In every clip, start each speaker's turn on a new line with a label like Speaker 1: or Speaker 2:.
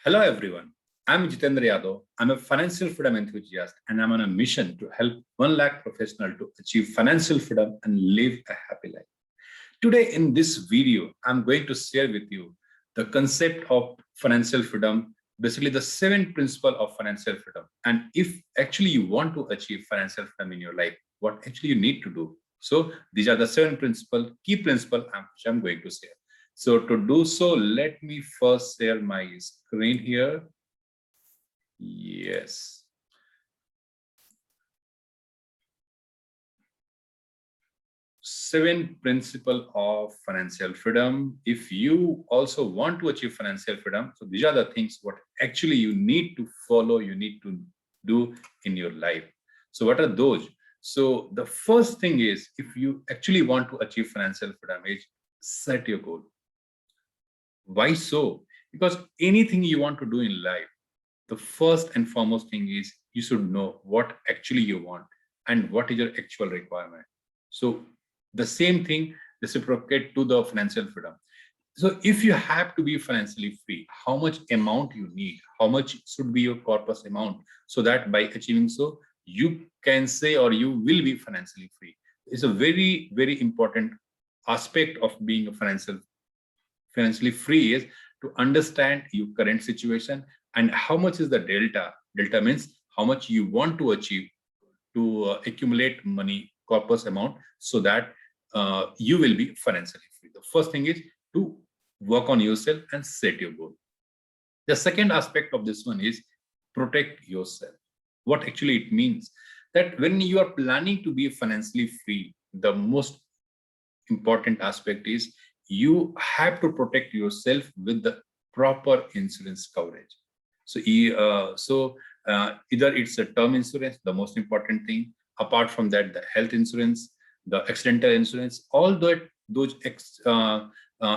Speaker 1: Hello, everyone. I'm Jitendra Yadav. I'm a financial freedom enthusiast, and I'm on a mission to help 1 lakh professionals to achieve financial freedom and live a happy life. Today, in this video, I'm going to share with you the concept of financial freedom, basically the 7 principles of financial freedom. And if actually you want to achieve financial freedom in your life, what actually you need to do. So these are the 7 principles, key principles which I'm going to share. So to do so, let me first share my screen here. Yes. Seven principle of financial freedom. If you also want to achieve financial freedom, so these are the things what actually you need to follow, you need to do in your life. So what are those? So the first thing is, if you actually want to achieve financial freedom, is set your goal. Why so? Because anything you want to do in life, the first and foremost thing is you should know what actually you want and what is your actual requirement. So the same thing reciprocate to the financial freedom. So if you have to be financially free, how much amount you need, how much should be your corpus amount, so that by achieving so, you can say or you will be financially free. It's a very, very important aspect of being a financially free is to understand your current situation and how much is the delta. Delta means how much you want to achieve to accumulate money, corpus amount, so that you will be financially free. The first thing is to work on yourself and set your goal. The second aspect of this one is protect yourself. What actually it means that when you are planning to be financially free, the most important aspect is you have to protect yourself with the proper insurance coverage. So, either it's a term insurance, the most important thing. Apart from that, the health insurance, the accidental insurance, all those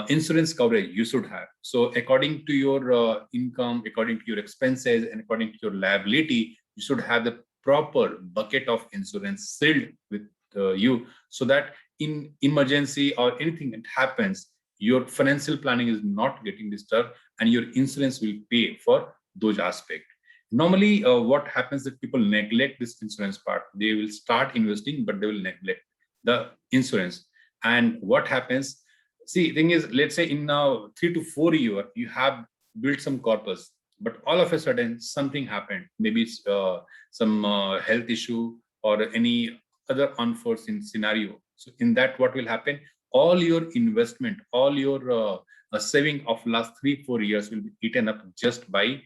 Speaker 1: insurance coverage you should have. So, according to your income, according to your expenses, and according to your liability, you should have the proper bucket of insurance sealed with you, so that in emergency or anything that happens, your financial planning is not getting disturbed and your insurance will pay for those aspects. Normally, what happens is people neglect this insurance part. They will start investing, but they will neglect the insurance. And what happens? See, thing is, let's say in now 3 to 4 years, you have built some corpus, but all of a sudden something happened. Maybe it's some health issue or any other unforeseen scenario. So in that, what will happen? All your investment, all your saving of last 3-4 years will be eaten up just by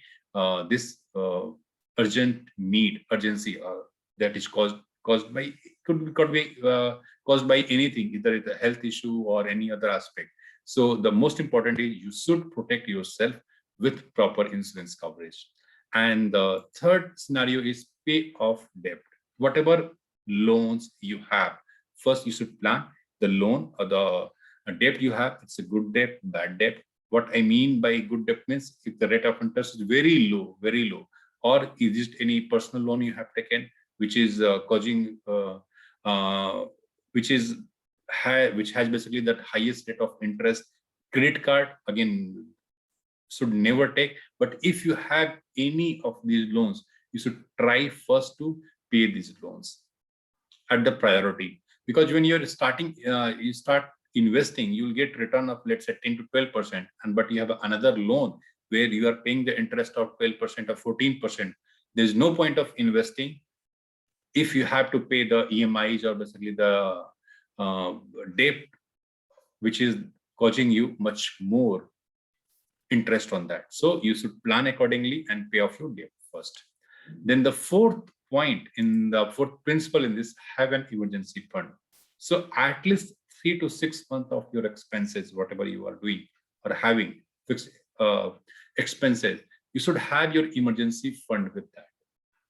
Speaker 1: this urgency that is caused by could be caused by anything, either it's a health issue or any other aspect. So the most important is you should protect yourself with proper insurance coverage. And the third scenario is pay off debt. Whatever loans you have, first you should plan the loan or the debt you have. It's a good debt, bad debt. What I mean by good debt means if the rate of interest is very low, or is it any personal loan you have taken, which is causing, which has basically that highest rate of interest. Credit card, again, should never take. But if you have any of these loans, you should try first to pay these loans at the priority, because when you're starting, you start investing, you'll get return of, let's say, 10 to 12%, and but you have another loan where you are paying the interest of 12% or 14%. There's no point of investing if you have to pay the EMIs or basically the debt, which is causing you much more interest on that. So you should plan accordingly and pay off your debt first. Then the fourth point in the fourth principle in this, have an emergency fund. So at least 3 to 6 months of your expenses, whatever you are doing or having fixed expenses, you should have your emergency fund with that.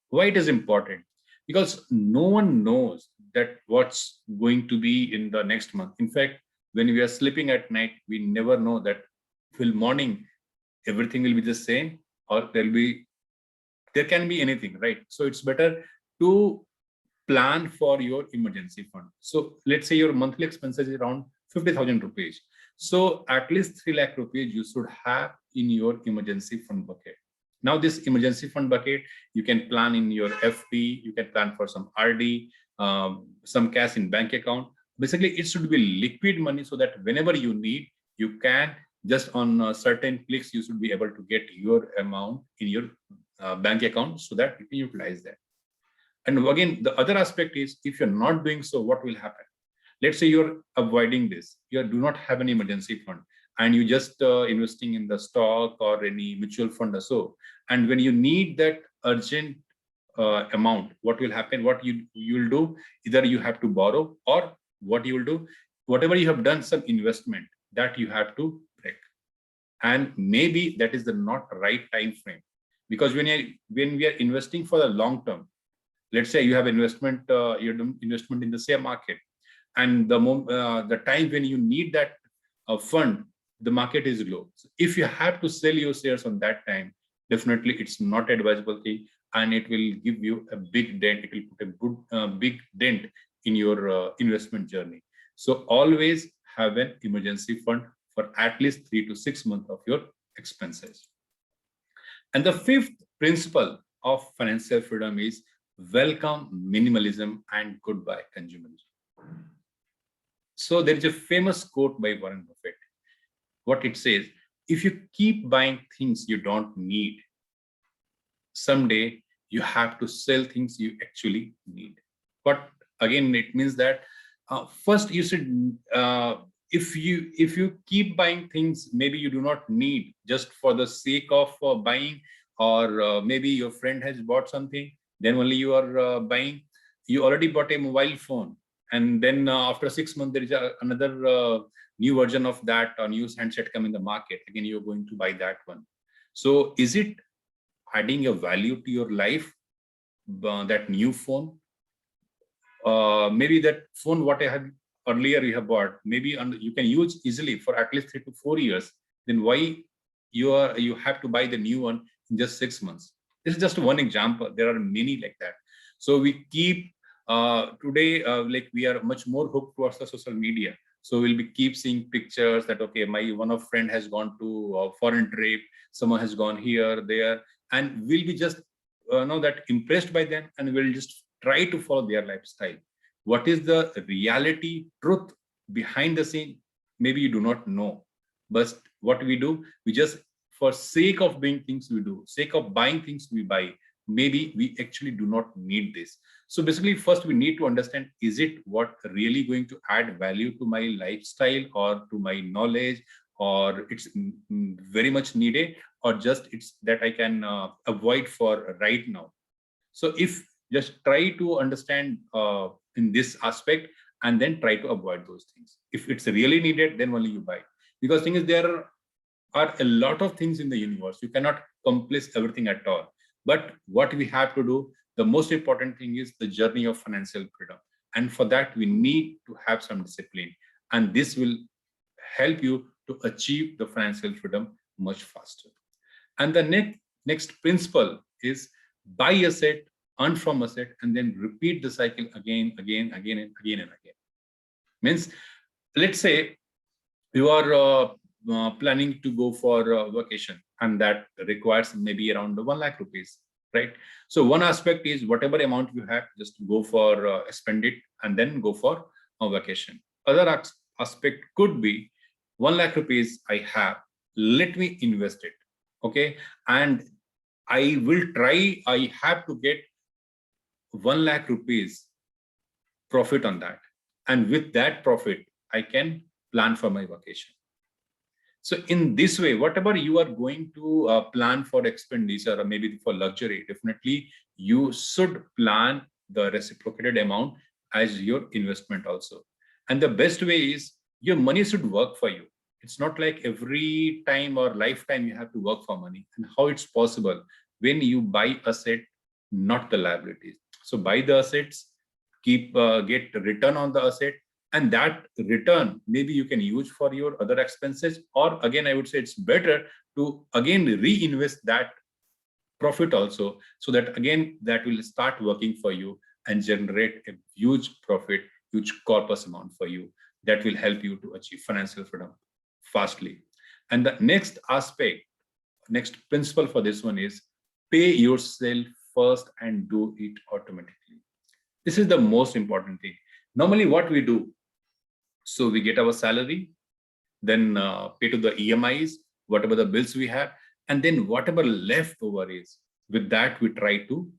Speaker 1: Why it is important? Because no one knows that what's going to be in the next month. In fact, when we are sleeping at night, we never know that till morning everything will be the same, or there can be anything, right? So it's better to plan for your emergency fund. So let's say your monthly expenses is around 50,000 rupees. So at least 3 lakh rupees you should have in your emergency fund bucket. Now this emergency fund bucket, you can plan in your FD, you can plan for some RD, some cash in bank account. Basically, it should be liquid money so that whenever you need, you can just on certain clicks, you should be able to get your amount in your bank account so that you can utilize that. And again, the other aspect is if you're not doing so, what will happen? Let's say you're avoiding this, you do not have an emergency fund and you just investing in the stock or any mutual fund or so, and when you need that urgent amount, what will happen? What you'll do, either you have to borrow, or what you will do, whatever you have done some investment, that you have to break. And maybe that is the not right time frame, because when we are investing for the long term, let's say you have investment, you're doing investment in the share market, and the time when you need that fund, the market is low. So if you have to sell your shares on that time, definitely it's not advisable thing, and it will give you a big dent. It will put a good big dent in your investment journey. So always have an emergency fund for at least 3 to 6 months of your expenses. And the fifth principle of financial freedom is welcome minimalism and goodbye consumerism. So there is a famous quote by Warren Buffett. What it says, if you keep buying things you don't need, someday you have to sell things you actually need. But again, it means that first you should, if you keep buying things maybe you do not need just for the sake of buying, or maybe your friend has bought something, then only you are buying. You already bought a mobile phone, and then after 6 months there is another new version of that, or new handset come in the market, again you're going to buy that one. So is it adding a value to your life, that new phone? Maybe that phone what I had earlier you have bought, maybe you can use easily for at least 3 to 4 years. Then why you have to buy the new one in just 6 months? This is just one example. There are many like that. So we keep today like we are much more hooked towards the social media. So we'll be keep seeing pictures that okay, my one of friend has gone to a foreign trip, someone has gone here, there, and we'll be just know that impressed by them, and we'll just try to follow their lifestyle. What is the reality, truth behind the scene? Maybe you do not know. But what we do, we just for sake of doing things we do, sake of buying things we buy. Maybe we actually do not need this. So basically, first we need to understand, is it what really going to add value to my lifestyle or to my knowledge, or it's very much needed, or just it's that I can avoid for right now. So if just try to understand in this aspect, and then try to avoid those things. If it's really needed, then only you buy. Because thing is, there are a lot of things in the universe. You cannot accomplish everything at all. But what we have to do, the most important thing is the journey of financial freedom. And for that, we need to have some discipline. And this will help you to achieve the financial freedom much faster. And the next principle is buy asset, earn from asset, and then repeat the cycle again, and again. Means, let's say you are planning to go for a vacation, and that requires maybe around 1 lakh rupees, right? So one aspect is whatever amount you have, just go for spend it, and then go for a vacation. Other aspect could be 1 lakh rupees I have, let me invest it, okay? And I have to get 1 lakh rupees profit on that. And with that profit, I can plan for my vacation. So in this way, whatever you are going to plan for expenditure or maybe for luxury, definitely you should plan the reciprocated amount as your investment also. And the best way is your money should work for you. It's not like every time or lifetime you have to work for money. And how it's possible when you buy asset, not the liabilities. So buy the assets, get return on the asset, and that return maybe you can use for your other expenses, or again I would say it's better to again reinvest that profit also, so that again that will start working for you and generate a huge profit, huge corpus amount for you, that will help you to achieve financial freedom fastly. And the next aspect, next principle for this one is pay yourself first and do it automatically. This is the most important thing. Normally, what we do, so we get our salary, then pay to the EMIs, whatever the bills we have, and then whatever leftover is, with that we try to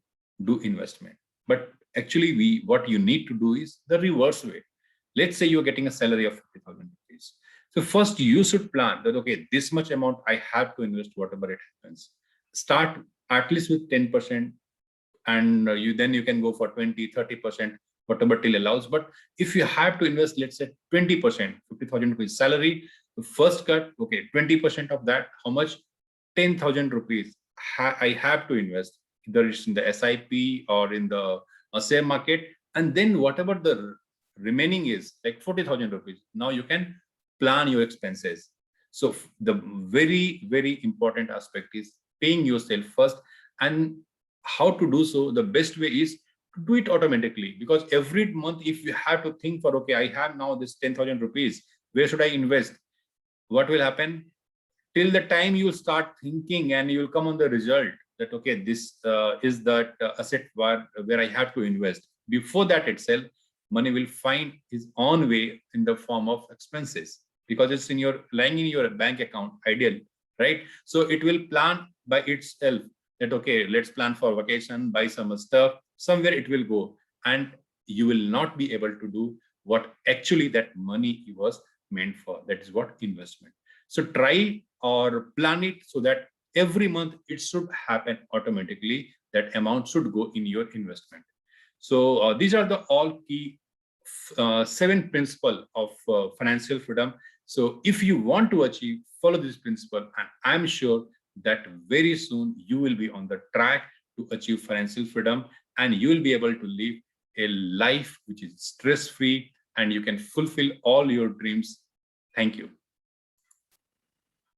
Speaker 1: do investment. But actually, what you need to do is the reverse way. Let's say you're getting a salary of 50,000 rupees. So first you should plan that, okay, this much amount I have to invest, whatever it happens. Start at least with 10%, and you can go for 20-30%, whatever till allows. But if you have to invest, let's say 20%, 50,000 rupees salary, the first cut, okay, 20% of that, how much? 10,000 rupees I have to invest, either it's in the SIP or in the share market. And then whatever the remaining is, like 40,000 rupees, now you can plan your expenses. So the very, very important aspect is paying yourself first. And how to do so? The best way is to do it automatically, because every month, if you have to think for, okay, I have now this 10,000 rupees, where should I invest? What will happen? Till the time you start thinking and you will come on the result that, okay, this is that asset where I have to invest. Before that itself, money will find its own way in the form of expenses, because it's lying in your bank account, ideal, right? So it will plan by itself that, okay, let's plan for vacation, buy some stuff, somewhere it will go, and you will not be able to do what actually that money was meant for. That is what investment. So try or plan it so that every month it should happen automatically. That amount should go in your investment. So these are the all key 7 principles of financial freedom. So if you want to achieve, follow this principle, and I'm sure that very soon you will be on the track to achieve financial freedom, and you will be able to live a life which is stress-free, and you can fulfill all your dreams. Thank you.